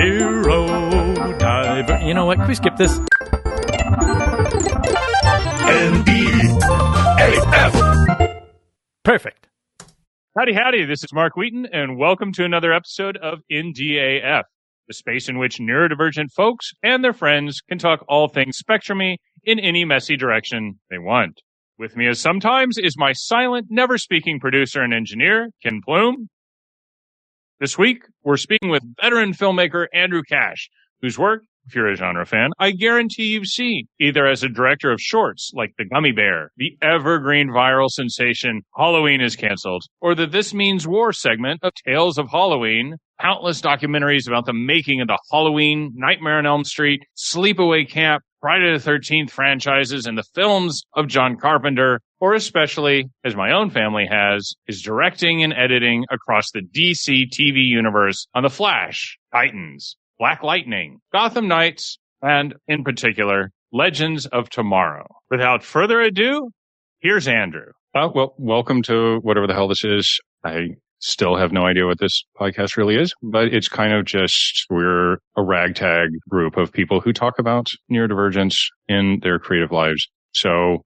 Hero diver. You know what? Can we skip this? NDAF. Perfect. Howdy, howdy. This is Mark Wheaton, and welcome to another episode of NDAF, the space in which neurodivergent folks and their friends can talk all things spectrumy in any messy direction they want. With me as sometimes is my silent, never-speaking producer and engineer, Ken Plume. This week, we're speaking with veteran filmmaker Andrew Kasch, whose work, if you're a genre fan, I guarantee you've seen, either as a director of shorts like The Gummy Bear, the evergreen viral sensation Halloween is Canceled, or the This Means War segment of Tales of Halloween, countless documentaries about the making of the Halloween, Nightmare on Elm Street, Sleepaway Camp, Friday the 13th franchises, and the films of John Carpenter, or especially, as my own family has, his directing and editing across the DC TV universe on The Flash, Titans, Black Lightning, Gotham Knights, and, in particular, Legends of Tomorrow. Without further ado, here's Andrew. Well, welcome to whatever the hell this is. I still have no idea what this podcast really is, but it's kind of just we're a ragtag group of people who talk about neurodivergence in their creative lives. So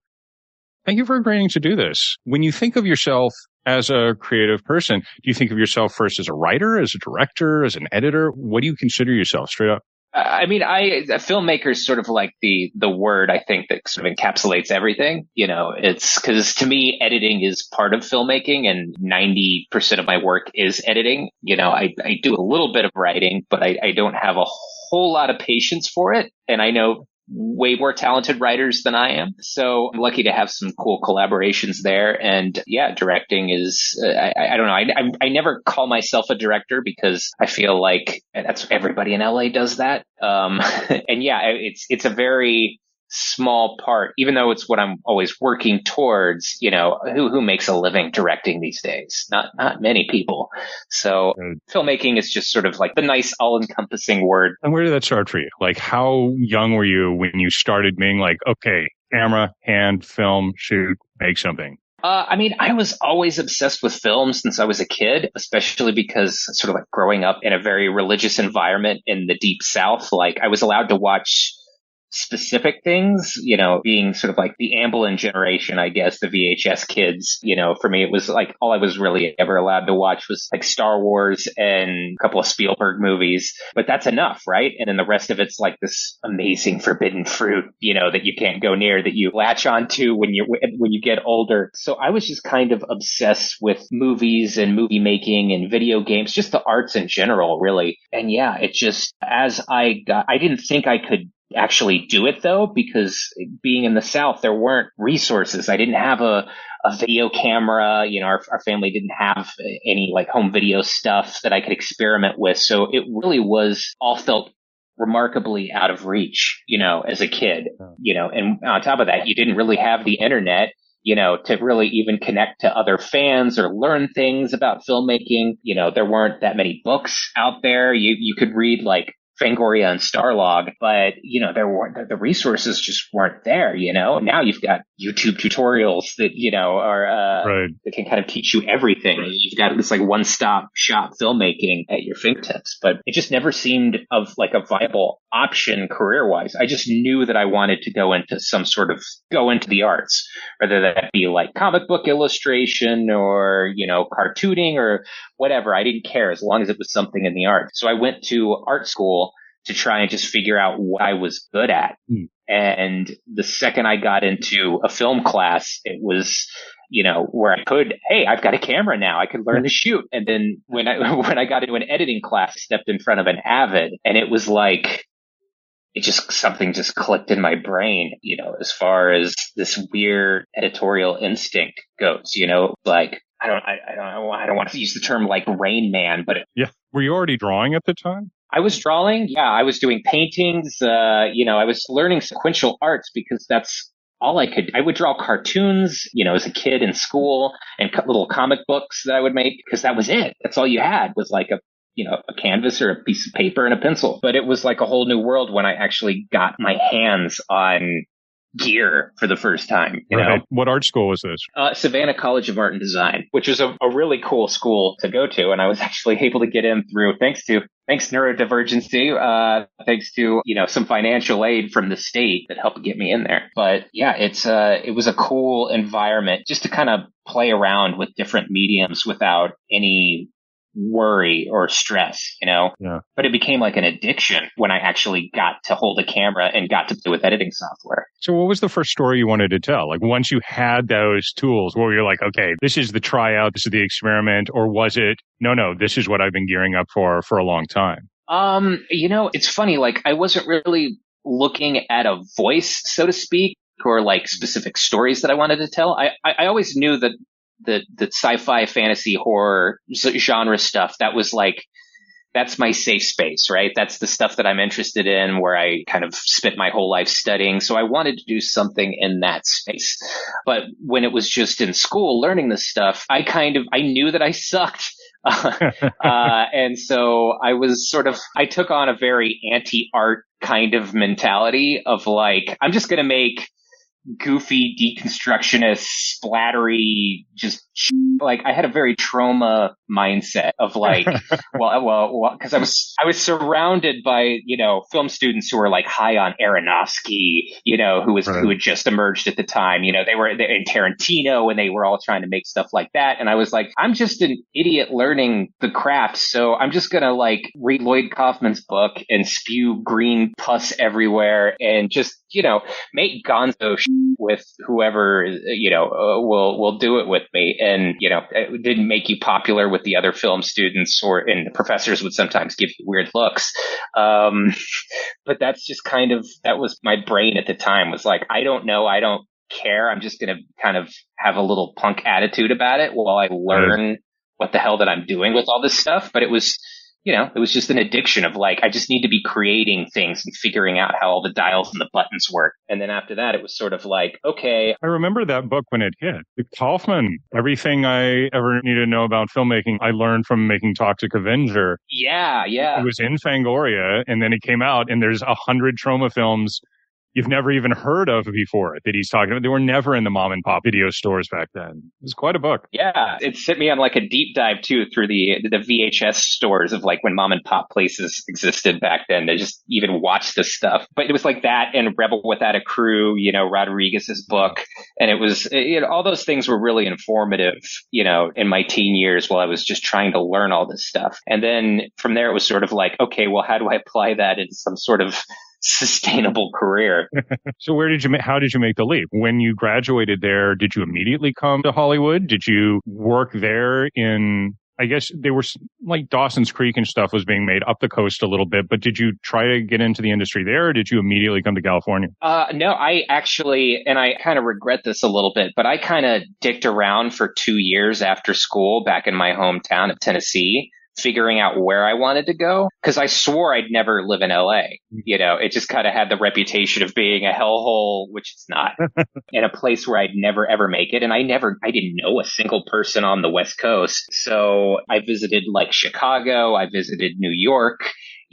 thank you for agreeing to do this. When you think of yourself as a creative person, do you think of yourself first as a writer, as a director, as an editor? What do you consider yourself straight up? A filmmaker is sort of like the word, I think, that sort of encapsulates everything. You know, it's because to me, editing is part of filmmaking and 90% of my work is editing. You know, I do a little bit of writing, but I don't have a whole lot of patience for it. And I know way more talented writers than I am. So I'm lucky to have some cool collaborations there. And yeah, directing is, I don't know. I never call myself a director because I feel like that's everybody in LA does that. And yeah, it's a very small part, even though it's what I'm always working towards. You know, who makes a living directing these days? Not many people. So filmmaking is just sort of like the nice all-encompassing word. And where did that start for you? Like, how young were you when you started being like, okay, camera, hand, film, shoot, make something? I was always obsessed with film since I was a kid, especially because sort of like growing up in a very religious environment in the Deep South, like I was allowed to watch specific things, you know, being sort of like the Amblin generation, I guess, the VHS kids. You know, for me, it was like all I was really ever allowed to watch was like Star Wars and a couple of Spielberg movies. But that's enough, right? And then the rest of it's like this amazing forbidden fruit, you know, that you can't go near, that you latch onto when you get older. So I was just kind of obsessed with movies and movie making and video games, just the arts in general, really. And yeah, it just, I didn't think I could actually do it though, because being in the South, there weren't resources. I didn't have a video camera. You know, our family didn't have any like home video stuff that I could experiment with. So it really all felt remarkably out of reach, you know, as a kid, you know, and on top of that, you didn't really have the internet, you know, to really even connect to other fans or learn things about filmmaking. You know, there weren't that many books out there. You could read like Fangoria and Starlog, but you know, the resources just weren't there, you know. Now you've got YouTube tutorials that, you know, are right, that can kind of teach you everything. Right. You've got this like one-stop shop filmmaking at your fingertips, but it just never seemed of like a viable option career-wise. I just knew that I wanted to go into the arts, whether that be like comic book illustration or, you know, cartooning or whatever. I didn't care as long as it was something in the art. So I went to art school to try and just figure out what I was good at. And the second I got into a film class, it was, you know, where I could, hey, I've got a camera now, I could learn to shoot. And then when I got into an editing class, I stepped in front of an Avid, and it was like, something just clicked in my brain, you know, as far as this weird editorial instinct goes, you know, like, I don't want to use the term like Rain Man, but yeah. Were you already drawing at the time? I was drawing. Yeah, I was doing paintings. You know, I was learning sequential arts because that's all I could. I would draw cartoons, you know, as a kid in school, and little comic books that I would make, because that was it. That's all you had was like a canvas or a piece of paper and a pencil. But it was like a whole new world when I actually got my hands on gear for the first time, you Right. know? What art school was this? Savannah College of Art and Design, which was a really cool school to go to. And I was actually able to get in through, thanks neurodivergency, thanks to, some financial aid from the state that helped get me in there. But yeah, it was a cool environment just to kind of play around with different mediums without any worry or stress, Yeah. but it became like an addiction when I actually got to hold a camera and got to play with editing software. So what was the first story you wanted to tell? Like once you had those tools, where you're like, okay, this is the tryout, this is the experiment, or was it, no, this is what I've been gearing up for a long time? It's funny, like I wasn't really looking at a voice, so to speak, or like specific stories that I wanted to tell. I always knew that the sci-fi, fantasy, horror genre stuff, that's my safe space, right? That's the stuff that I'm interested in, where I kind of spent my whole life studying. So I wanted to do something in that space. But when it was just in school learning this stuff, I knew that I sucked. And so I took on a very anti-art kind of mentality of like, I'm just going to make goofy, deconstructionist, splattery, just like I had a very trauma mindset of like, because I was surrounded by, film students who were like high on Aronofsky, who had just emerged at the time. They were in Tarantino and they were all trying to make stuff like that. And I was like, I'm just an idiot learning the craft. So I'm just going to like read Lloyd Kaufman's book and spew green pus everywhere and just, make gonzo with whoever, will do it with me. And, it didn't make you popular with the other film students and the professors would sometimes give you weird looks. But that's just that was my brain at the time, was like, I don't know. I don't care. I'm just going to kind of have a little punk attitude about it while I learn what the hell that I'm doing with all this stuff. But it was just an addiction of like, I just need to be creating things and figuring out how all the dials and the buttons work. And then after that, it was sort of like, okay. I remember that book when it hit. Kaufman, everything I ever needed to know about filmmaking, I learned from making Toxic Avenger. Yeah. It was in Fangoria, and then it came out, and there's 100 trauma films you've never even heard of before that he's talking about. They were never in the mom and pop video stores back then. It was quite a book. Yeah. It sent me on like a deep dive too through the VHS stores of like when mom and pop places existed back then. They just even watched this stuff. But it was like that and Rebel Without a Crew, Rodriguez's book. And it was, all those things were really informative, in my teen years while I was just trying to learn all this stuff. And then from there, it was sort of like, okay, well, how do I apply that into some sort of sustainable career? So how did you make the leap? When you graduated there, did you immediately come to Hollywood? Did you work there I guess they were like Dawson's Creek and stuff was being made up the coast a little bit, but did you try to get into the industry there, or did you immediately come to California? No, I actually, and I kind of regret this a little bit, but I kind of dicked around for 2 years after school back in my hometown of Tennessee, figuring out where I wanted to go, because I swore I'd never live in LA. It just kind of had the reputation of being a hellhole, which it's not, and a place where I'd never ever make it. And I didn't know a single person on the West Coast. So I visited like Chicago, I visited New York.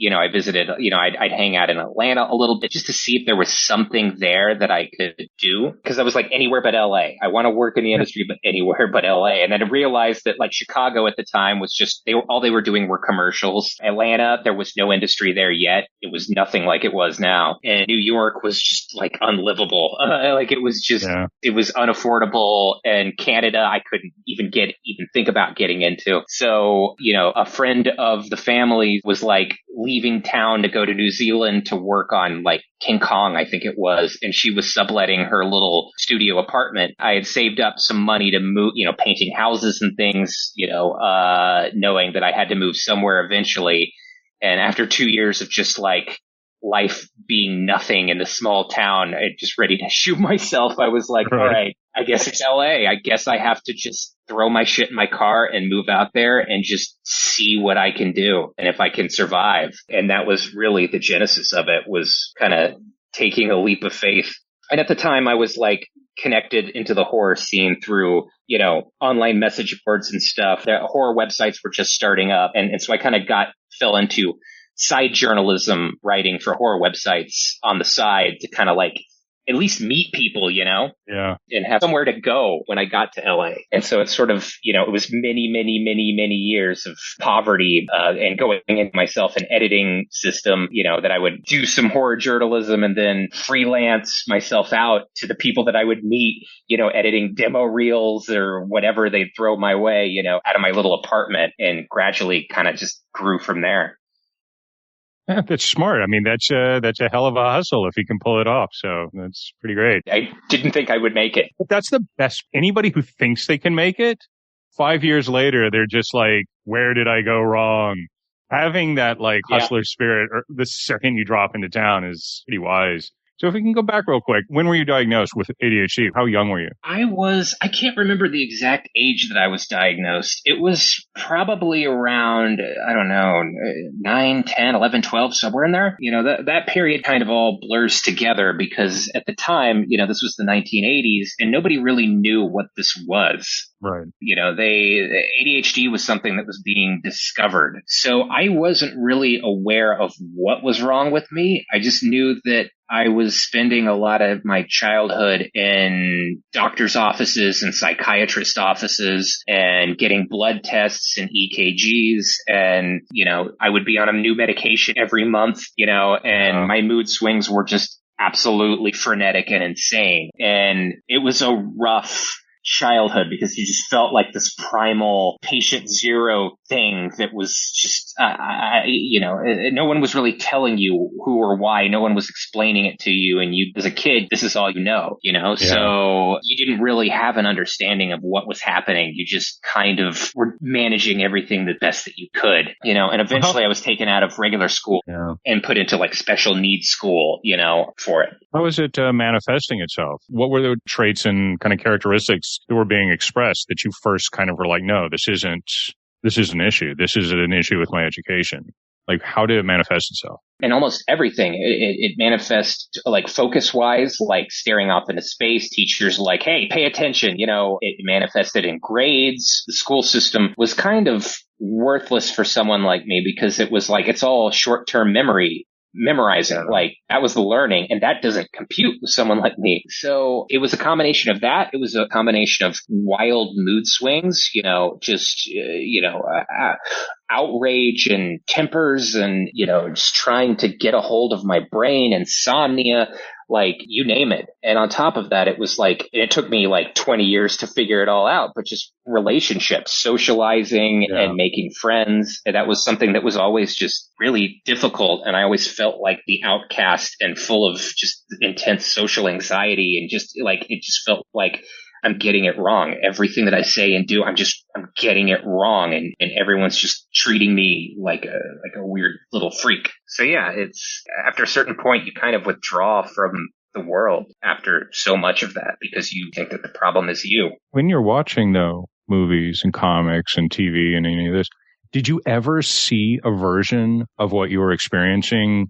I visited, I'd hang out in Atlanta a little bit just to see if there was something there that I could do. Cause I was like, anywhere but LA. I want to work in the industry, but anywhere but LA. And then I realized that like Chicago at the time was just, all they were doing were commercials. Atlanta, there was no industry there yet. It was nothing like it was now. And New York was just like unlivable. It was just, It was unaffordable. And Canada, I couldn't even think about getting into. So, a friend of the family was like, leaving town to go to New Zealand to work on like King Kong, I think it was. And she was subletting her little studio apartment. I had saved up some money to move, painting houses and things, knowing that I had to move somewhere eventually. And after 2 years of just like life being nothing in the small town, I just ready to shoot myself. I was like, all right, I guess it's LA. I guess I have to just throw my shit in my car and move out there and just see what I can do and if I can survive. And that was really the genesis of it, was kind of taking a leap of faith. And at the time I was like connected into the horror scene through, online message boards and stuff. The horror websites were just starting up. And so I kind of fell into side journalism, writing for horror websites on the side to kind of like at least meet people, Yeah. and have somewhere to go when I got to LA. And so it's sort of, it was many, many, many, many years of poverty and going into myself an editing system, that I would do some horror journalism and then freelance myself out to the people that I would meet, editing demo reels or whatever they'd throw my way, out of my little apartment, and gradually kind of just grew from there. Yeah, that's smart. I mean, that's a hell of a hustle if you can pull it off. So that's pretty great. I didn't think I would make it. But that's the best. Anybody who thinks they can make it, 5 years later, they're just like, where did I go wrong? Having that like hustler spirit or the second you drop into town is pretty wise. So if we can go back real quick, when were you diagnosed with ADHD? How young were you? I can't remember the exact age that I was diagnosed. It was probably around, I don't know, 9, 10, 11, 12, somewhere in there. That period kind of all blurs together because at the time, this was the 1980s and nobody really knew what this was. Right. ADHD was something that was being discovered. So I wasn't really aware of what was wrong with me. I just knew that I was spending a lot of my childhood in doctor's offices and psychiatrist offices and getting blood tests and EKGs. And, I would be on a new medication every month, and my mood swings were just absolutely frenetic and insane. And it was a rough childhood because you just felt like this primal patient zero thing that was just, no one was really telling you who or why. No one was explaining it to you. And you, as a kid, this is all so you didn't really have an understanding of what was happening. You just kind of were managing everything the best that you could, and eventually I was taken out of regular school and put into like special needs school, for it. How was it manifesting itself? What were the traits and kind of characteristics that were being expressed that you first kind of were like, no, this is an issue. This is an issue with my education. Like, how did it manifest itself? And almost everything. It manifests like focus wise, like staring off into space. Teachers like, hey, pay attention. It manifested in grades. The school system was kind of worthless for someone like me because it was like, it's all short-term memorizing, like that was the learning, and that doesn't compute with someone like me. So it was a combination of that. It was a combination of wild mood swings, outrage and tempers and, just trying to get a hold of my brain, insomnia, like you name it. And on top of that, it was like, it took me like 20 years to figure it all out, but just relationships, socializing and making friends. And that was something that was always just really difficult. And I always felt like the outcast and full of just intense social anxiety. And just like, it just felt like I'm getting it wrong. Everything that I say and do, I'm getting it wrong. And everyone's just treating me like a weird little freak. So it's after a certain point, you kind of withdraw from the world after so much of that because you think that the problem is you. When you're watching though, movies and comics and TV and any of this, did you ever see a version of what you were experiencing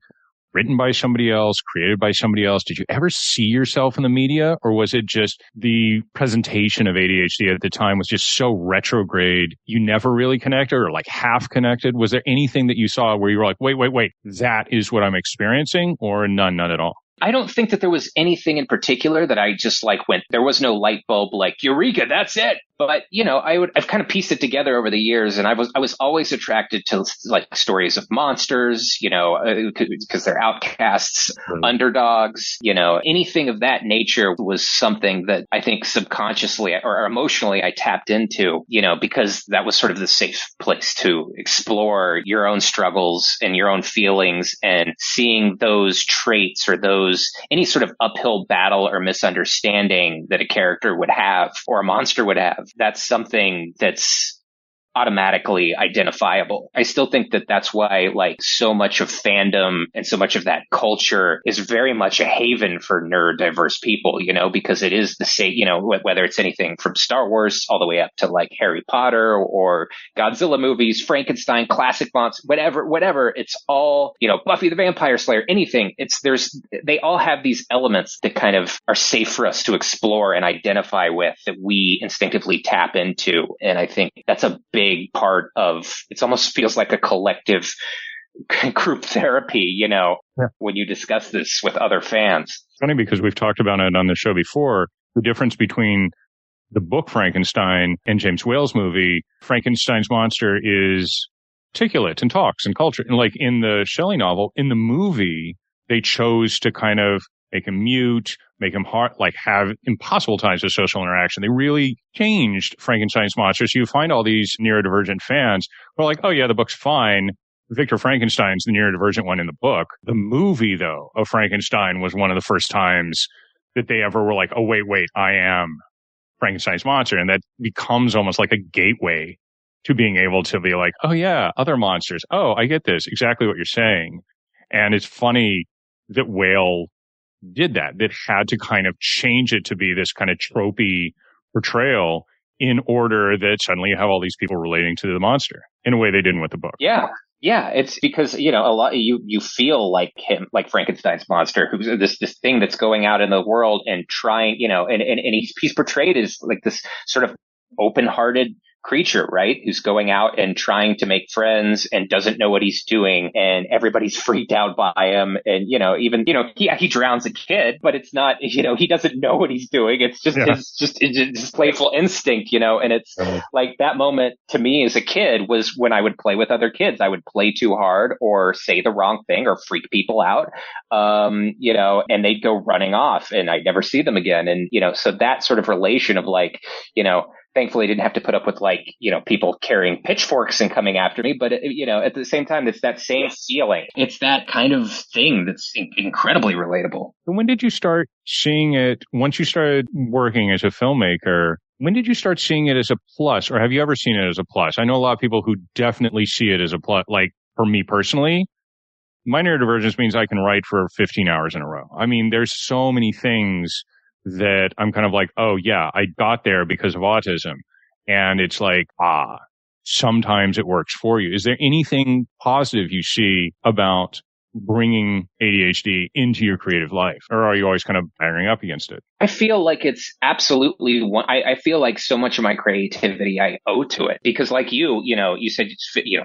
written by somebody else, created by somebody else? Did you ever see yourself in the media, or was it just the presentation of ADHD at the time was just so retrograde, you never really connected or like half connected? Was there anything that you saw where you were like, wait, that is what I'm experiencing, or none at all? I don't think that there was anything in particular that I just like there was no light bulb like, Eureka, that's it. But, I've kind of pieced it together over the years, and I was always attracted to like stories of monsters, because they're outcasts, underdogs, anything of that nature was something that I think subconsciously or emotionally I tapped into, because that was sort of the safe place to explore your own struggles and your own feelings, and seeing those traits or any sort of uphill battle or misunderstanding that a character would have or a monster would have. That's something that's automatically identifiable. I still think that that's why like so much of fandom and so much of that culture is very much a haven for neurodiverse people, because it is the same, whether it's anything from Star Wars all the way up to like Harry Potter or Godzilla movies, Frankenstein, classic monsters, whatever. It's all, Buffy the Vampire Slayer, anything. They all have these elements that kind of are safe for us to explore and identify with, that we instinctively tap into. And I think that's a big part of, it almost feels like a collective group therapy, Yeah. when you discuss this with other fans. Funny because we've talked about it on the show before. The difference between the book Frankenstein and James Whale's movie, Frankenstein's monster is articulate and talks and culture. And like in the Shelley novel, in the movie, they chose to kind of make him mute, make him hard, like have impossible times of social interaction. They really changed Frankenstein's monster. So you find all these neurodivergent fans who are like, oh yeah, the book's fine. Victor Frankenstein's the neurodivergent one in the book. The movie, though, of Frankenstein was one of the first times that they ever were like, oh, wait, I am Frankenstein's monster. And that becomes almost like a gateway to being able to be like, oh yeah, other monsters. Oh, I get this. Exactly what you're saying. And it's funny that Whale did that had to kind of change it to be this kind of tropey portrayal in order that suddenly you have all these people relating to the monster in a way they didn't with the book. Yeah. Yeah, it's because, a lot you feel like him, like Frankenstein's monster, who's this thing that's going out in the world and trying, and he's portrayed as like this sort of open-hearted creature, right? Who's going out and trying to make friends and doesn't know what he's doing, and everybody's freaked out by him. And, he drowns a kid, but it's not, he doesn't know what he's doing. It's just his playful instinct, and it's like that moment to me as a kid was when I would play with other kids. I would play too hard or say the wrong thing or freak people out, and they'd go running off and I'd never see them again. And, so that sort of relation of like, thankfully, I didn't have to put up with people carrying pitchforks and coming after me. But, at the same time, it's that same feeling. It's that kind of thing that's incredibly relatable. When did you start seeing it? Once you started working as a filmmaker, when did you start seeing it as a plus? Or have you ever seen it as a plus? I know a lot of people who definitely see it as a plus. Like for me personally, my neurodivergence means I can write for 15 hours in a row. I mean, there's so many things that I'm kind of like, oh yeah, I got there because of autism. And it's like, sometimes it works for you. Is there anything positive you see about bringing ADHD into your creative life? Or are you always kind of banging up against it? I feel like it's absolutely I feel like so much of my creativity I owe to it because like you said,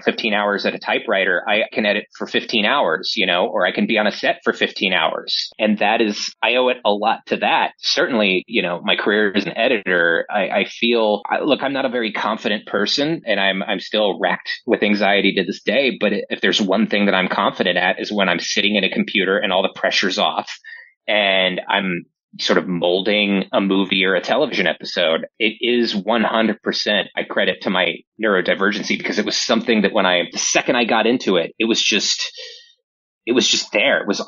15 hours at a typewriter, I can edit for 15 hours, or I can be on a set for 15 hours. And that is, I owe it a lot to that. Certainly, my career as an editor, I feel, look, I'm not a very confident person and I'm still racked with anxiety to this day. But if there's one thing that I'm confident at is when I'm sitting at a computer and all the pressure's off and I'm sort of molding a movie or a television episode, it is 100% I credit to my neurodivergency because it was something that the second I got into it, it was just there. It was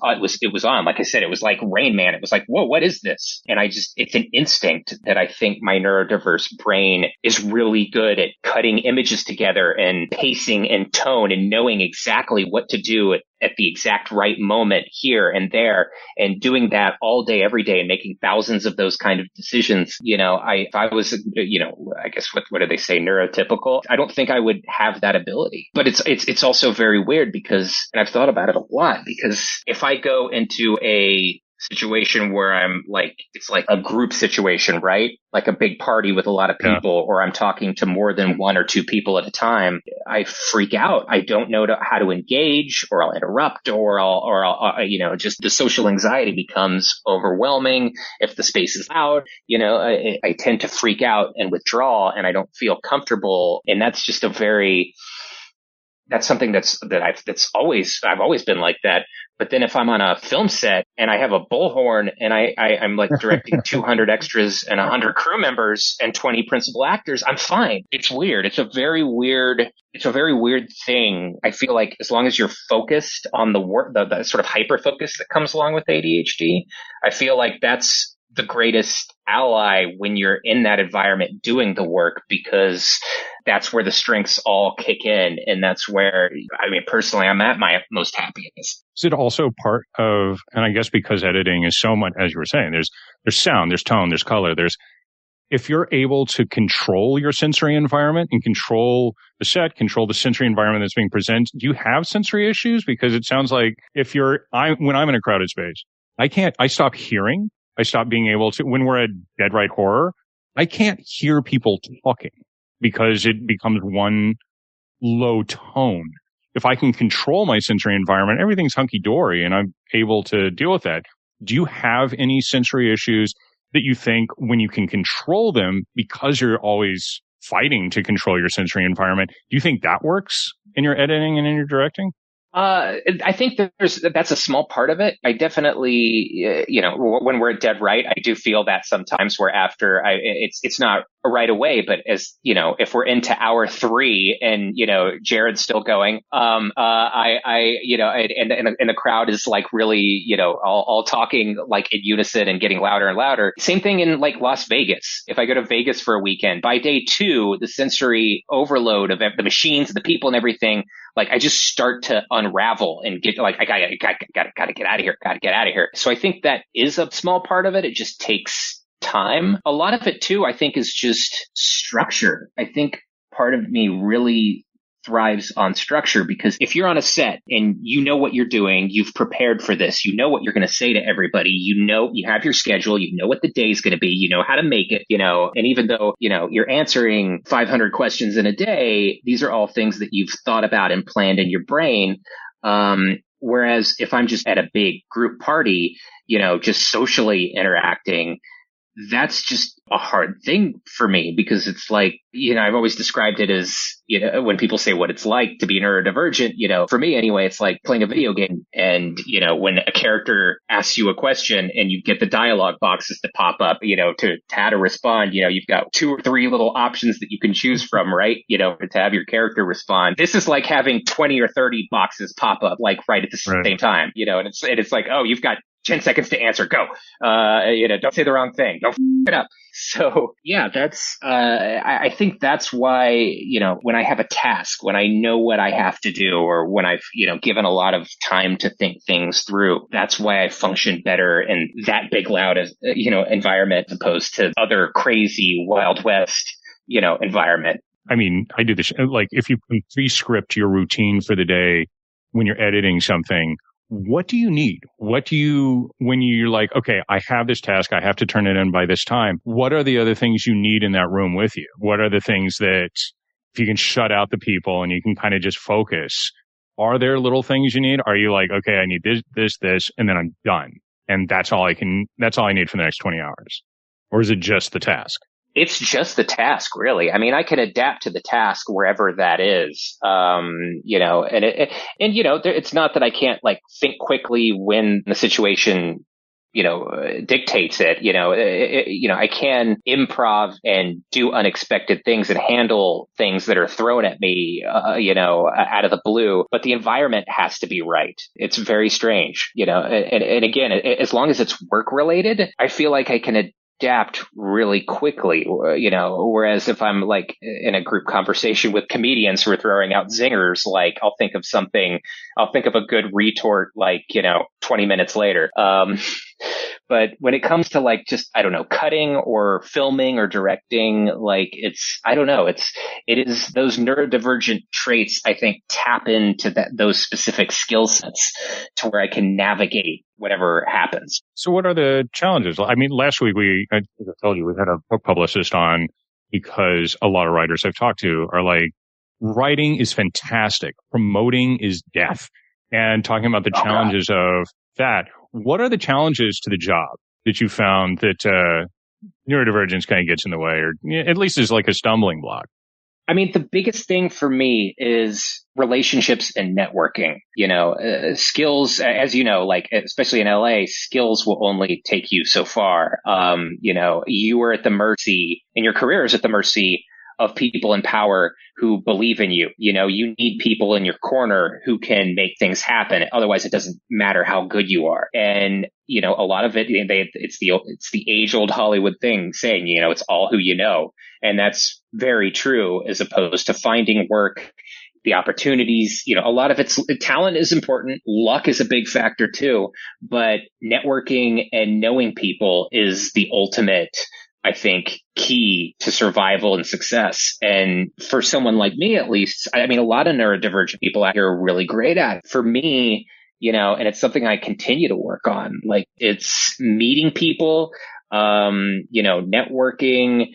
on. Like I said, it was like Rain Man. It was like, whoa, what is this? And it's an instinct that I think my neurodiverse brain is really good at cutting images together and pacing and tone and knowing exactly what to do at the exact right moment here and there and doing that all day, every day and making thousands of those kind of decisions. If I was, I guess what do they say? Neurotypical. I don't think I would have that ability, but it's also very weird because, and I've thought about it a lot because if I go into a situation where I'm like, it's like a group situation, right? Like a big party with a lot of people, or I'm talking to more than one or two people at a time, I freak out. I don't know how to engage, or I'll interrupt, or I'll just the social anxiety becomes overwhelming. If the space is loud, I tend to freak out and withdraw, and I don't feel comfortable. And that's just that's something I've always been like that. But then if I'm on a film set and I have a bullhorn and I'm like directing 200 extras and 100 crew members and 20 principal actors, I'm fine. It's weird. It's a very weird thing. I feel like as long as you're focused on the work, the sort of hyper focus that comes along with ADHD, I feel like that's the greatest ally when you're in that environment doing the work, because that's where the strengths all kick in. And that's where, personally, I'm at my most happiest. Is it also part of, and I guess because editing is so much, as you were saying, there's sound, there's tone, there's color, if you're able to control your sensory environment and control the set, control the sensory environment that's being presented, do you have sensory issues? Because it sounds like when I'm in a crowded space, I stop hearing. I stop being able to, when we're at Dead Right Horror, I can't hear people talking because it becomes one low tone. if I can control my sensory environment, everything's hunky dory and I'm able to deal with that. Do you have any sensory issues that you think when you can control them because you're always fighting to control your sensory environment, do you think that works in your editing and in your directing? I think that's a small part of it. I definitely, when we're at dead right, I do feel that sometimes where after it's not right away, but as, if we're into hour 3 and, Jared's still going, and the crowd is like really, all talking like in unison and getting louder and louder. Same thing in like Las Vegas. If I go to Vegas for a weekend, by day 2, the sensory overload of the machines, the people and everything, like I just start to unravel and get like, I gotta get out of here, gotta get out of here. So I think that is a small part of it. It just takes time. A lot of it too, I think, is just structure. I think part of me really thrives on structure, because if you're on a set and you know what you're doing, you've prepared for this, you know what you're going to say to everybody, you have your schedule, you know what the day is going to be, you know how to make it, and even though, you're answering 500 questions in a day, these are all things that you've thought about and planned in your brain. Whereas if I'm just at a big group party, just socially interacting, that's just a hard thing for me, because it's like, I've always described it as, when people say what it's like to be neurodivergent, for me anyway, it's like playing a video game. And, when a character asks you a question and you get the dialogue boxes to pop up, to how to respond, you've got 2 or 3 little options that you can choose from, right? To have your character respond. This is like having 20 or 30 boxes pop up, like right at the same time, and it's like, oh, you've got 10 seconds to answer. Go. Don't say the wrong thing. Don't f it up. So yeah, that's, I think that's why, when I have a task, when I know what I have to do, or when I've, given a lot of time to think things through, that's why I function better in that big, loud, environment, as opposed to other crazy Wild West, environment. I mean, I do this, like if you pre-script your routine for the day when you're editing something, what do you need? When you're like, okay, I have this task, I have to turn it in by this time. What are the other things you need in that room with you? What are the things that, if you can shut out the people and you can kind of just focus, are there little things you need? Are you like, okay, I need this, and then I'm done. And that's all I need for the next 20 hours. Or is it just the task? It's just the task, really. I mean, I can adapt to the task wherever that is, it's not that I can't like think quickly when the situation, dictates it. I can improv and do unexpected things and handle things that are thrown at me, out of the blue. But the environment has to be right. It's very strange, and again, as long as it's work related, I feel like I can adapt really quickly, whereas if I'm like in a group conversation with comedians who are throwing out zingers, like I'll think of a good retort, like, 20 minutes later. But when it comes to like, just, I don't know, cutting or filming or directing, like it is those neurodivergent traits, I think, tap into those specific skill sets to where I can navigate whatever happens. So what are the challenges? I mean, last week I told you, we had a book publicist on, because a lot of writers I've talked to are like, writing is fantastic, promoting is death, and talking about the challenges of that. What are the challenges to the job that you found that neurodivergence kind of gets in the way, or at least is like a stumbling block? I mean, the biggest thing for me is relationships and networking. Skills, as you know, like especially in LA, skills will only take you so far. You are at the mercy, and your career is at the mercy of people in power who believe in you. You need people in your corner who can make things happen. Otherwise, it doesn't matter how good you are. And, a lot of it, it's the age old Hollywood thing saying, it's all who you know. And that's very true, as opposed to finding work, the opportunities, a lot of talent is important. Luck is a big factor too, but networking and knowing people is the ultimate, I think, key to survival and success. And for someone like me, at least, I mean, a lot of neurodivergent people out here are really great at it. For me, and it's something I continue to work on. Like, it's meeting people, networking,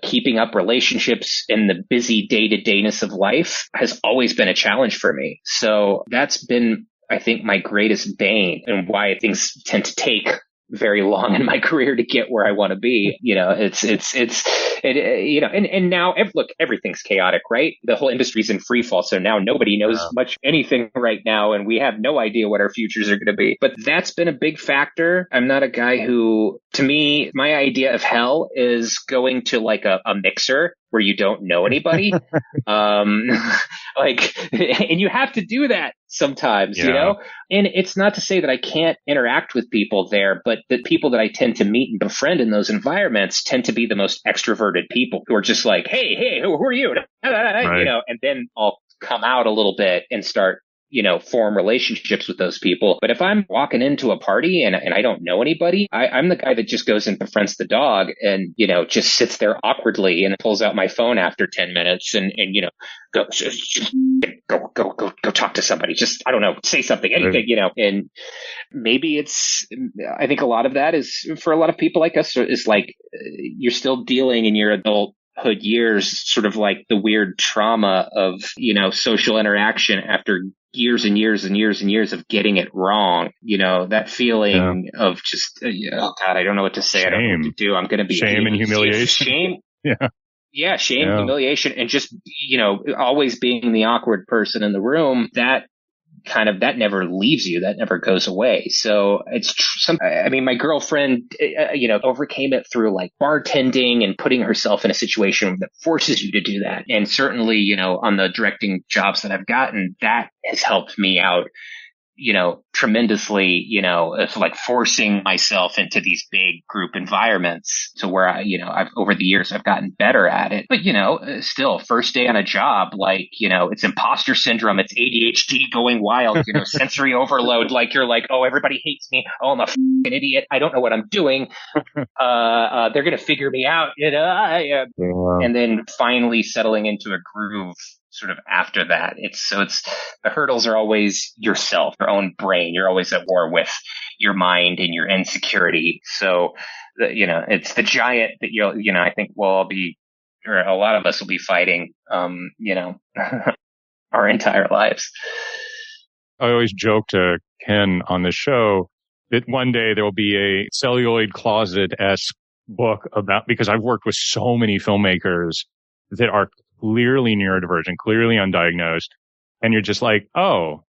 keeping up relationships in the busy day-to-dayness of life has always been a challenge for me. So that's been, I think, my greatest bane, and why things tend to take very long in my career to get where I want to be. And now, look, everything's chaotic, right? The whole industry's in free fall. So now nobody knows much anything right now, and we have no idea what our futures are going to be. But that's been a big factor. I'm not a guy who, to me, my idea of hell is going to like a mixer where you don't know anybody. And you have to do that sometimes, and it's not to say that I can't interact with people there, but the people that I tend to meet and befriend in those environments tend to be the most extroverted people who are just like, hey, who are you? Right. And then I'll come out a little bit and start, form relationships with those people. But if I'm walking into a party and I don't know anybody, I'm the guy that just goes and befriends the dog and, just sits there awkwardly and pulls out my phone after 10 minutes and go talk to somebody. Just, I don't know, say something, anything, and maybe I think a lot of that is for a lot of people like us is like, you're still dealing in your adulthood years, sort of like the weird trauma of, social interaction after years and years and years and years of getting it wrong. That feeling of just, oh God, I don't know what to say. Shame. I don't know what to do. I'm going to be shame and humiliation. Shame. Yeah. Yeah. Shame, humiliation, and just, always being the awkward person in the room. That never leaves you. That never goes away. So it's my girlfriend, overcame it through like bartending and putting herself in a situation that forces you to do that. And certainly, on the directing jobs that I've gotten, that has helped me out, tremendously, it's like forcing myself into these big group environments to where I've over the years, I've gotten better at it. But, still first day on a job, like, it's imposter syndrome, it's ADHD going wild, sensory overload. Like you're like, oh, everybody hates me. Oh, I'm a f***ing idiot. I don't know what I'm doing. They're going to figure me out, and then finally settling into a groove sort of after that. It's the hurdles are always yourself, your own brain. You're always at war with your mind and your insecurity. So, it's the giant that I think we'll all be, or a lot of us will be fighting, our entire lives. I always joke to Ken on the show that one day there will be a celluloid closet-esque book because I've worked with so many filmmakers that are clearly neurodivergent, clearly undiagnosed. And you're just like, oh,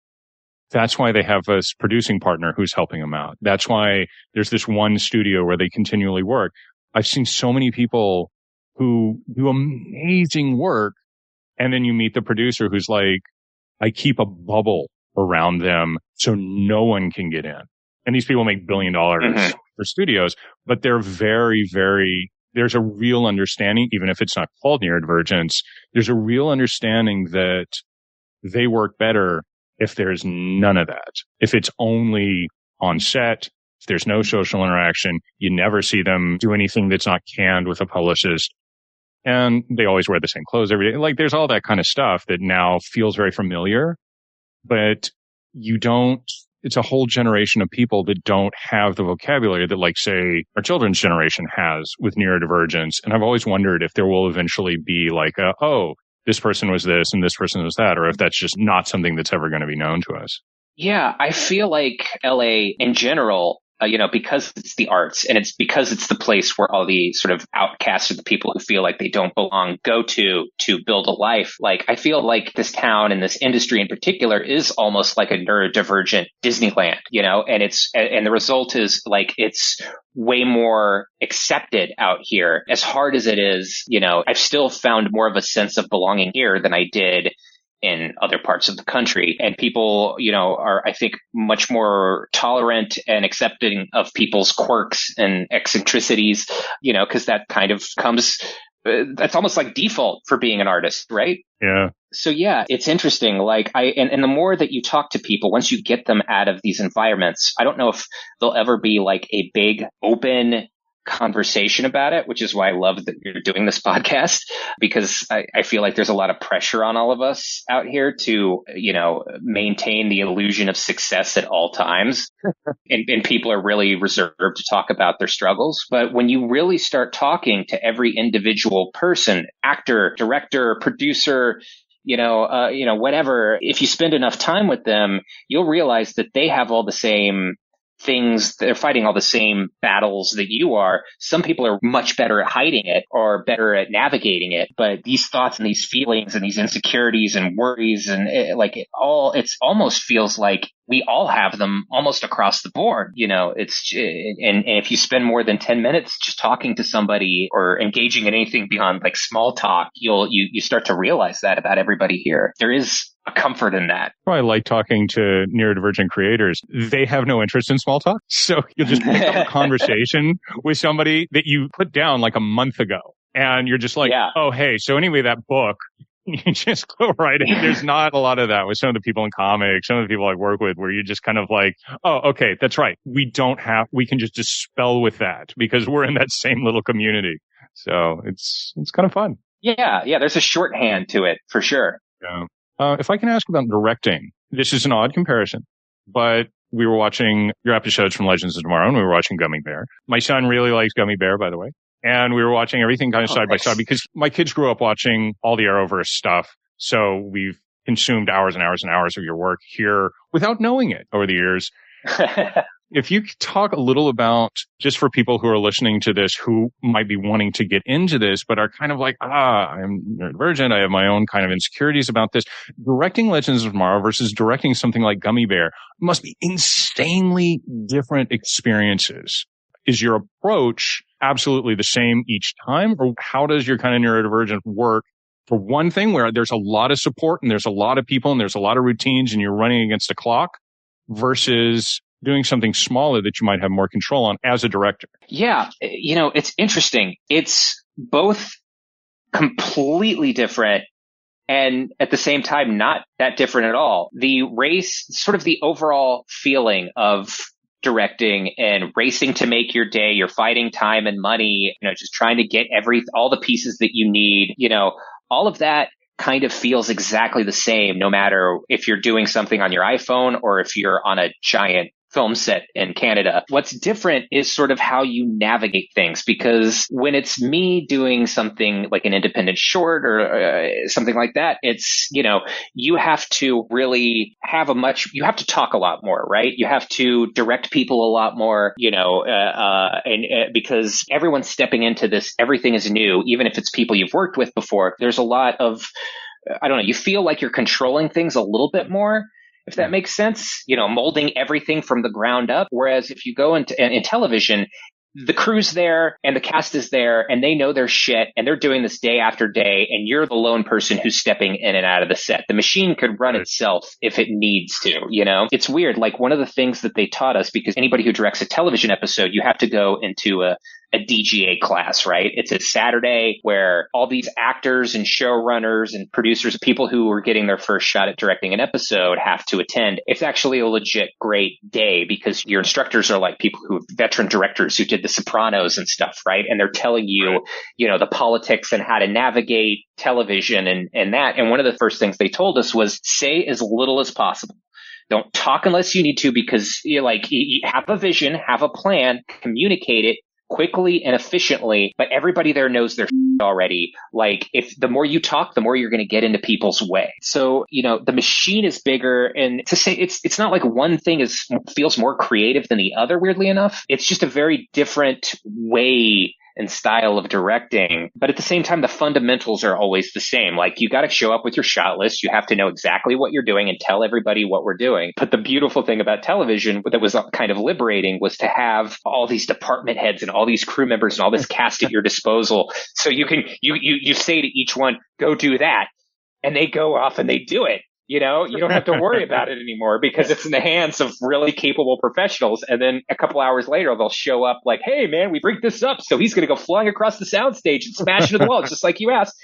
that's why they have a producing partner who's helping them out. That's why there's this one studio where they continually work. I've seen so many people who do amazing work. And then you meet the producer who's like, I keep a bubble around them so no one can get in. And these people make $1 billion for studios, but they're very, very, there's a real understanding, even if it's not called neurodivergence, there's a real understanding that they work better if there's none of that. If it's only on set, if there's no social interaction, you never see them do anything that's not canned with a publicist. And they always wear the same clothes every day. Like there's all that kind of stuff that now feels very familiar, but it's a whole generation of people that don't have the vocabulary that, like, say, our children's generation has with neurodivergence. And I've always wondered if there will eventually be like this person was this and this person was that, or if that's just not something that's ever going to be known to us. Yeah, I feel like LA in general, because it's the arts and it's because it's the place where all the sort of outcasts or the people who feel like they don't belong go to build a life. Like, I feel like this town and this industry in particular is almost like a neurodivergent Disneyland, and the result is like, it's way more accepted out here. As hard as it is, I've still found more of a sense of belonging here than I did in other parts of the country. And people, are, I think, much more tolerant and accepting of people's quirks and eccentricities, because that kind of comes, that's almost like default for being an artist, right? Yeah. So yeah, it's interesting. Like and the more that you talk to people, once you get them out of these environments, I don't know if there'll ever be like a big open conversation about it, which is why I love that you're doing this podcast, because I feel like there's a lot of pressure on all of us out here to, maintain the illusion of success at all times. and people are really reserved to talk about their struggles. But when you really start talking to every individual person, actor, director, producer, whatever, if you spend enough time with them, you'll realize that they have all the same things. They're fighting all the same battles that you are. Some people are much better at hiding it or better at navigating it. But these thoughts and these feelings and these insecurities and worries and it almost feels like we all have them almost across the board. And if you spend more than 10 minutes just talking to somebody or engaging in anything beyond like small talk, you start to realize that about everybody here. There is a comfort in that. I like talking to neurodivergent creators. They have no interest in small talk. So you'll just pick up a conversation with somebody that you put down like a month ago. And you're just like, Oh, hey, so anyway, that book, you just go right in. There's not a lot of that with some of the people in comics, some of the people I work with, where you're just kind of like, oh, okay, that's right. We can just dispel with that because we're in that same little community. So it's kind of fun. Yeah. There's a shorthand to it for sure. Yeah. If I can ask about directing, this is an odd comparison, but we were watching your episodes from Legends of Tomorrow and we were watching Gummy Bear. My son really likes Gummy Bear, by the way. And we were watching everything kind of side by side because my kids grew up watching all the Arrowverse stuff. So we've consumed hours and hours and hours of your work here without knowing it over the years. If you could talk a little about, just for people who are listening to this, who might be wanting to get into this, but are kind of like, I'm neurodivergent. I have my own kind of insecurities about this. Directing Legends of Tomorrow versus directing something like Gummy Bear must be insanely different experiences. Is your approach absolutely the same each time? Or how does your kind of neurodivergent work for one thing where there's a lot of support and there's a lot of people and there's a lot of routines and you're running against a clock versus doing something smaller that you might have more control on as a director? Yeah. It's interesting. It's both completely different and at the same time, not that different at all. The race, sort of the overall feeling of directing and racing to make your day, you're fighting time and money, just trying to get all the pieces that you need, all of that kind of feels exactly the same, no matter if you're doing something on your iPhone or if you're on a giant film set in Canada. What's different is sort of how you navigate things, because when it's me doing something like an independent short or something like that, it's, you have to really you have to talk a lot more, right? You have to direct people a lot more, because everyone's stepping into this, everything is new, even if it's people you've worked with before. There's a lot of, you feel like you're controlling things a little bit more, if that makes sense, molding everything from the ground up. Whereas if you go in television, the crew's there and the cast is there and they know their shit and they're doing this day after day and you're the lone person who's stepping in and out of the set. The machine could run itself if it needs to, It's weird. Like one of the things that they taught us, because anybody who directs a television episode, you have to go into a DGA class, right? It's a Saturday where all these actors and showrunners and producers, people who are getting their first shot at directing an episode, have to attend. It's actually a legit great day because your instructors are like people who veteran directors who did The Sopranos and stuff, right? And they're telling you, the politics and how to navigate television and that. And one of the first things they told us was say as little as possible. Don't talk unless you need to, because you have a vision, have a plan, communicate it quickly and efficiently, but everybody there knows their already. Like if the more you talk, the more you're going to get into people's way. So, the machine is bigger, and to say it's not like one thing feels more creative than the other, weirdly enough. It's just a very different way and style of directing. But at the same time, the fundamentals are always the same. Like you got to show up with your shot list. You have to know exactly what you're doing and tell everybody what we're doing. But the beautiful thing about television that was kind of liberating was to have all these department heads and all these crew members and all this cast at your disposal. So you say to each one, go do that. And they go off and they do it. You don't have to worry about it anymore because it's in the hands of really capable professionals. And then a couple hours later, they'll show up like, hey, man, we rigged this up. So he's going to go flying across the soundstage and smash into the wall, just like you asked.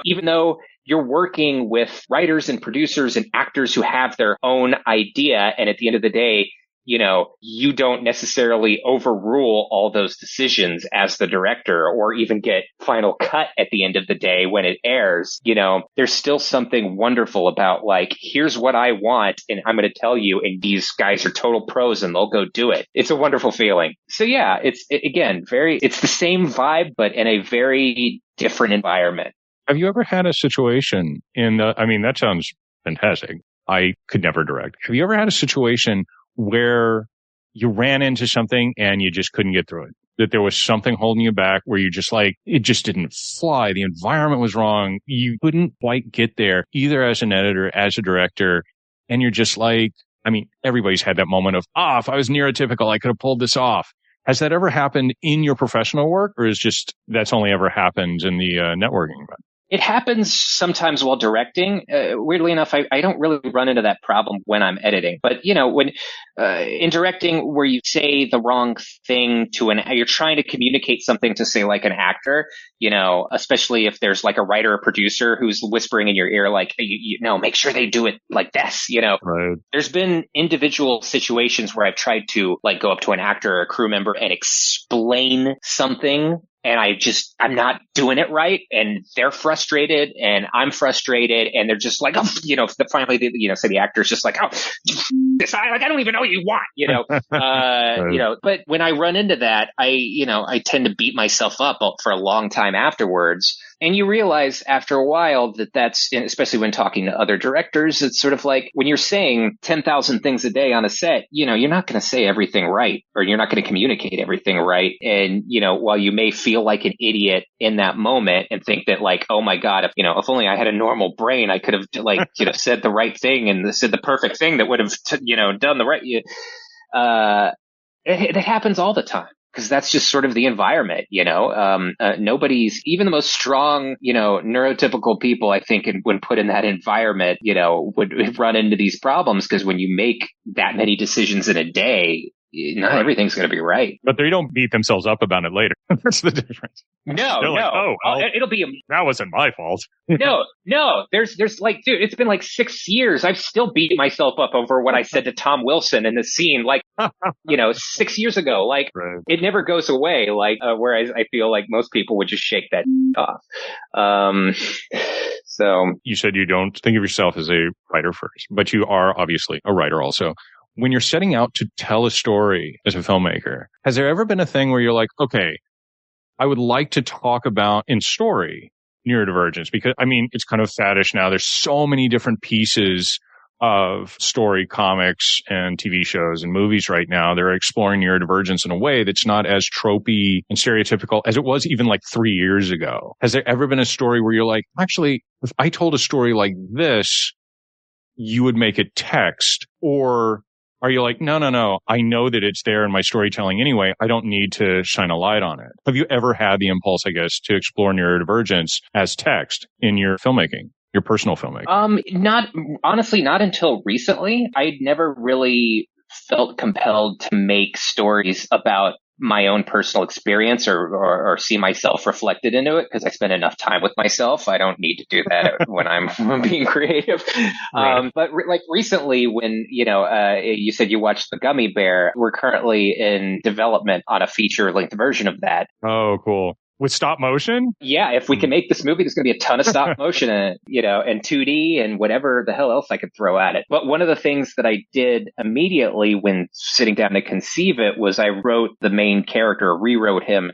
Even though you're working with writers and producers and actors who have their own idea. And at the end of the day, you don't necessarily overrule all those decisions as the director or even get final cut at the end of the day when it airs. There's still something wonderful about like, here's what I want and I'm going to tell you, and these guys are total pros and they'll go do it. It's a wonderful feeling. So yeah, it's the same vibe, but in a very different environment. Have you ever had a situation that sounds fantastic. I could never direct. Have you ever had a situation where you ran into something and you just couldn't get through it? That there was something holding you back where you just like, it just didn't fly. The environment was wrong. You couldn't quite get there either as an editor, as a director. And you're just like, everybody's had that moment of, if I was neurotypical, I could have pulled this off. Has that ever happened in your professional work, or is just that's only ever happened in the networking event? It happens sometimes while directing. Weirdly enough, I don't really run into that problem when I'm editing. But, when in directing where you say the wrong thing you're trying to communicate something to, say, like an actor, especially if there's like a writer or producer who's whispering in your ear, like, make sure they do it like this, Right. There's been individual situations where I've tried to like go up to an actor or a crew member and explain something. And I'm not doing it right. And they're frustrated and I'm frustrated. And they're just like, finally, say the actor's just like, this, I don't even know what you want, Right. But when I run into that, I tend to beat myself up for a long time afterwards. And you realize after a while that's, especially when talking to other directors, it's sort of like when you're saying 10,000 things a day on a set, you're not going to say everything right, or you're not going to communicate everything right. And, while you may feel like an idiot in that moment and think that like, oh my God, if only I had a normal brain, I could have said the right thing and said the perfect thing that would have, done the right. It happens all the time. Because that's just sort of the environment, nobody's, even the most strong, neurotypical people, I think, when put in that environment, would run into these problems. Because when you make that many decisions in a day, not everything's going to be right. But they don't beat themselves up about it later. That's the difference. No. It'll be that wasn't my fault. No. There's like, dude, it's been like 6 years. I've still beat myself up over what I said to Tom Wilson in the scene, like, 6 years ago. Like, right. It never goes away. Like, whereas I feel like most people would just shake that off. So you said you don't think of yourself as a writer first, but you are obviously a writer also. When you're setting out to tell a story as a filmmaker, has there ever been a thing where you're like, okay, I would like to talk about in story neurodivergence? Because, it's kind of faddish now. There's so many different pieces of story comics and TV shows and movies right now. They're exploring neurodivergence in a way that's not as tropey and stereotypical as it was even like 3 years ago. Has there ever been a story where you're like, actually, if I told a story like this, you would make it text? Or are you like, no, I know that it's there in my storytelling anyway. I don't need to shine a light on it. Have you ever had the impulse, I guess, to explore neurodivergence as text in your filmmaking, your personal filmmaking? Not until recently. I'd never really felt compelled to make stories about my own personal experience or see myself reflected into it, because I spend enough time with myself. I don't need to do that when I'm being creative. Right. But like recently when, you said you watched The Gummy Bear, we're currently in development on a feature-length version of that. Oh, cool. With stop motion? Yeah, if we can make this movie, there's going to be a ton of stop motion in it, and 2D and whatever the hell else I could throw at it. But one of the things that I did immediately when sitting down to conceive it was I wrote the main character, rewrote him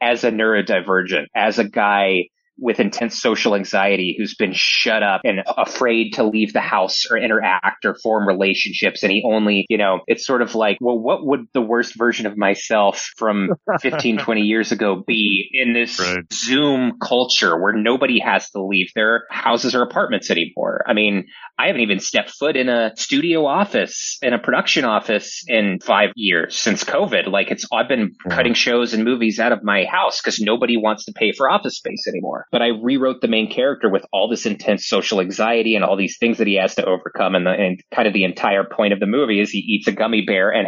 as a neurodivergent, as a guy with intense social anxiety who's been shut up and afraid to leave the house or interact or form relationships. And he only, it's sort of like, well, what would the worst version of myself from 15, 20 years ago be in this Right. Zoom culture where nobody has to leave their houses or apartments anymore? I haven't even stepped foot in a studio office, in a production office in 5 years since COVID. Like I've been cutting shows and movies out of my house because nobody wants to pay for office space anymore. but I rewrote the main character with all this intense social anxiety and all these things that he has to overcome. And kind of the entire point of the movie is he eats a gummy bear and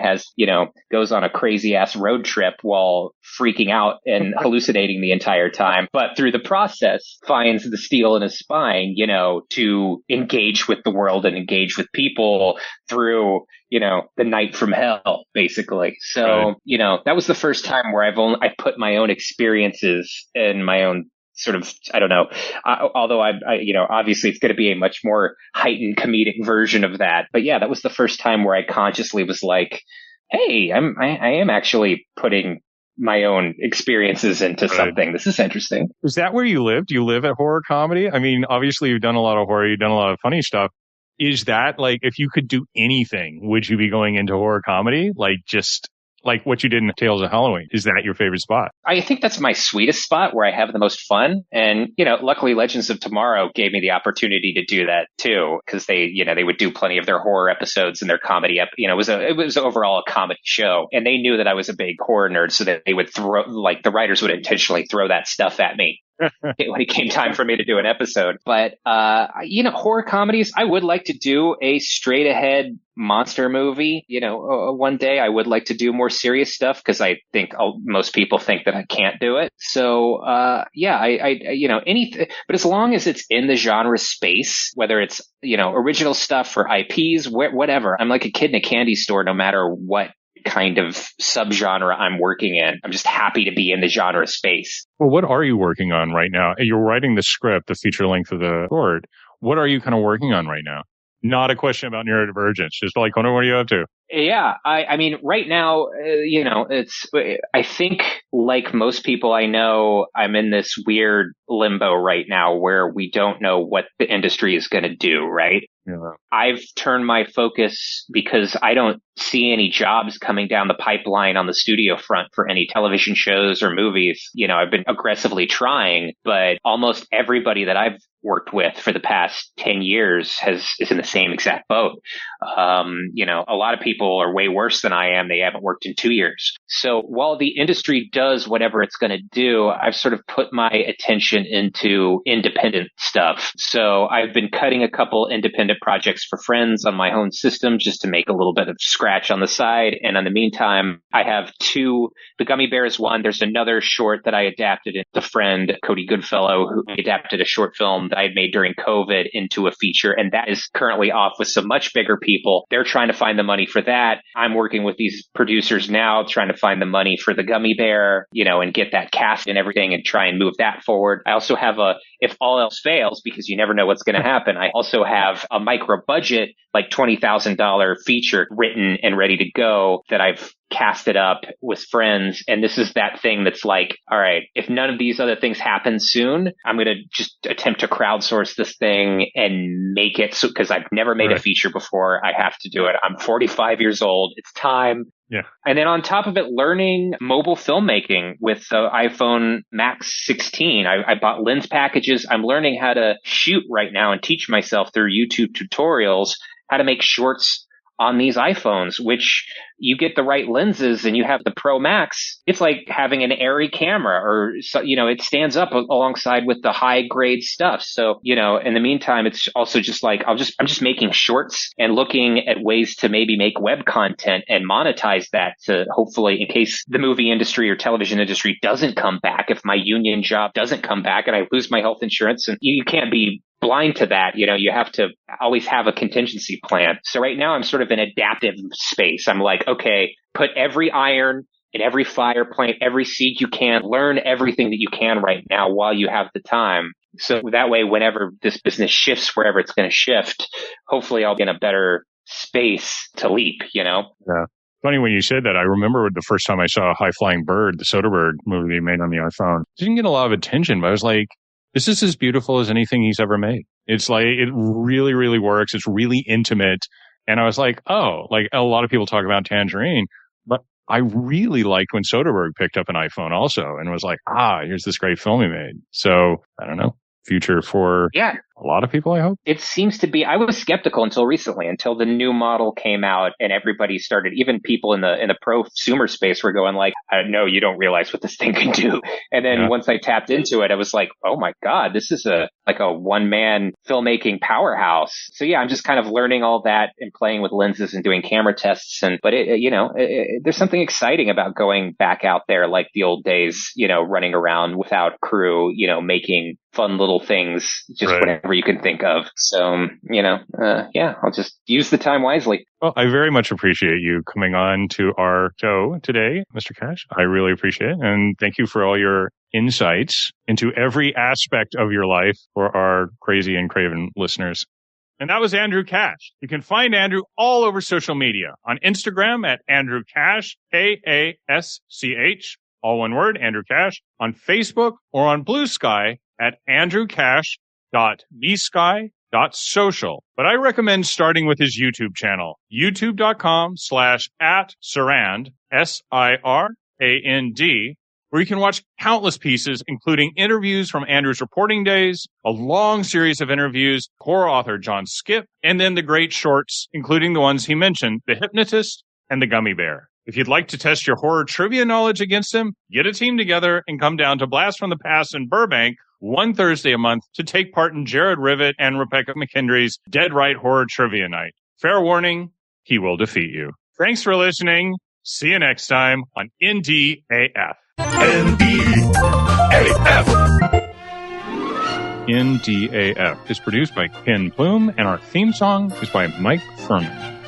goes on a crazy ass road trip while freaking out and hallucinating the entire time. But through the process, finds the steel in his spine, to engage with the world and engage with people through, the night from hell, basically. So, Right. That was the first time where I put my own experiences and my own sort of, I don't know, although I obviously it's going to be a much more heightened comedic version of that. But yeah, that was the first time where I consciously was like, hey, I am actually putting my own experiences into something. This is interesting. Is that where you live? Do you live at horror comedy? I mean, obviously you've done a lot of horror, you've done a lot of funny stuff. Is that like, if you could do anything, would you be going into horror comedy? Like just like what you did in Tales of Halloween. Is that your favorite spot? I think that's my sweetest spot where I have the most fun. And, luckily Legends of Tomorrow gave me the opportunity to do that too, because they would do plenty of their horror episodes and their comedy. It was overall a comedy show, and they knew that I was a big horror nerd, so that they would the writers would intentionally throw that stuff at me when it came time for me to do an episode. But, horror comedies, I would like to do a straight ahead monster movie. One day I would like to do more serious stuff because I think most people think that I can't do it. So, anything, but as long as it's in the genre space, whether it's, original stuff or IPs, whatever, I'm like a kid in a candy store, no matter what kind of subgenre I'm working in. I'm just happy to be in the genre space. Well, what are you working on right now? You're writing the script, the feature length of the short. What are you kind of working on right now? Not a question about neurodivergence. Just like, what are you up to? Yeah. I mean, right now, I think like most people I know, I'm in this weird limbo right now where we don't know what the industry is going to do, right? Yeah. I've turned my focus because I don't see any jobs coming down the pipeline on the studio front for any television shows or movies. I've been aggressively trying, but almost everybody that I've worked with for the past 10 years is in the same exact boat. A lot of people are way worse than I am. They haven't worked in 2 years. So while the industry does whatever it's going to do, I've sort of put my attention into independent stuff. So I've been cutting a couple independent projects for friends on my own system just to make a little bit of scratch on the side. And in the meantime, I have two, the Gummy Bears one, there's another short that I adapted into a friend, Cody Goodfellow, who adapted a short film that I had made during COVID into a feature. And that is currently off with some much bigger people. They're trying to find the money for that. I'm working with these producers now, trying to find the money for the Gummy Bear, and get that cast and everything and try and move that forward. I also have if all else fails, because you never know what's going to happen, I also have a micro budget, like $20,000 feature written and ready to go that I've casted up with friends. And this is that thing that's like, all right, if none of these other things happen soon, I'm going to just attempt to crowdsource this thing and make it so, because I've never made a feature before. I have to do it. I'm 45 years old. It's time. Yeah. And then on top of it, learning mobile filmmaking with the iPhone Max 16. I bought lens packages. I'm learning how to shoot right now and teach myself through YouTube tutorials how to make shorts on these iPhones, which you get the right lenses and you have the Pro Max. It's like having an Arri camera, or, it stands up alongside with the high grade stuff. So, in the meantime, it's also just like, I'm just making shorts and looking at ways to maybe make web content and monetize that to hopefully, in case the movie industry or television industry doesn't come back, if my union job doesn't come back and I lose my health insurance, and you can't be blind to that. You have to always have a contingency plan. So right now I'm sort of in adaptive space. I'm like, okay, put every iron in every fire, plant every seed you can, learn everything that you can right now while you have the time. So that way, whenever this business shifts, wherever it's going to shift, hopefully I'll be in a better space to leap, Yeah. Funny when you said that. I remember the first time I saw a High Flying Bird, the Soderbergh movie they made on the iPhone. It didn't get a lot of attention, but I was like, this is as beautiful as anything he's ever made. It's like, it really, really works. It's really intimate. And I was like, oh, like a lot of people talk about Tangerine, but I really liked when Soderbergh picked up an iPhone also and was like, here's this great film he made. So I don't know, future for a lot of people, I hope. It seems to be. I was skeptical until recently, until the new model came out and everybody started, even people in the prosumer space were going like, no, you don't realize what this thing can do. And then once I tapped into it, I was like, oh my God, this is a one-man filmmaking powerhouse. So yeah, I'm just kind of learning all that and playing with lenses and doing camera tests. But there's something exciting about going back out there like the old days, running around without crew, making fun little things, just whatever you can think of. So, I'll just use the time wisely. Well, I very much appreciate you coming on to our show today, Mr. Kasch. I really appreciate it. And thank you for all your insights into every aspect of your life for our crazy and craven listeners. And that was Andrew Kasch. You can find Andrew all over social media, on Instagram at Andrew Kasch, Kasch, all one word, Andrew Kasch, on Facebook or on Blue Sky at andrewkasch.bsky.social. But I recommend starting with his YouTube channel, youtube.com/@Sirand, SIRAND, where you can watch countless pieces, including interviews from Andrew's reporting days, a long series of interviews, horror author John Skipp, and then the great shorts, including the ones he mentioned, The Hypnotist and The Gummy Bear. If you'd like to test your horror trivia knowledge against him, get a team together and come down to Blast from the Past in Burbank one Thursday a month to take part in Jared Rivet and Rebecca McKendry's Dead Right Horror Trivia Night. Fair warning, he will defeat you. Thanks for listening. See you next time on NDAF. NDAF. NDAF is produced by Ken Plume, and our theme song is by Mike Furman.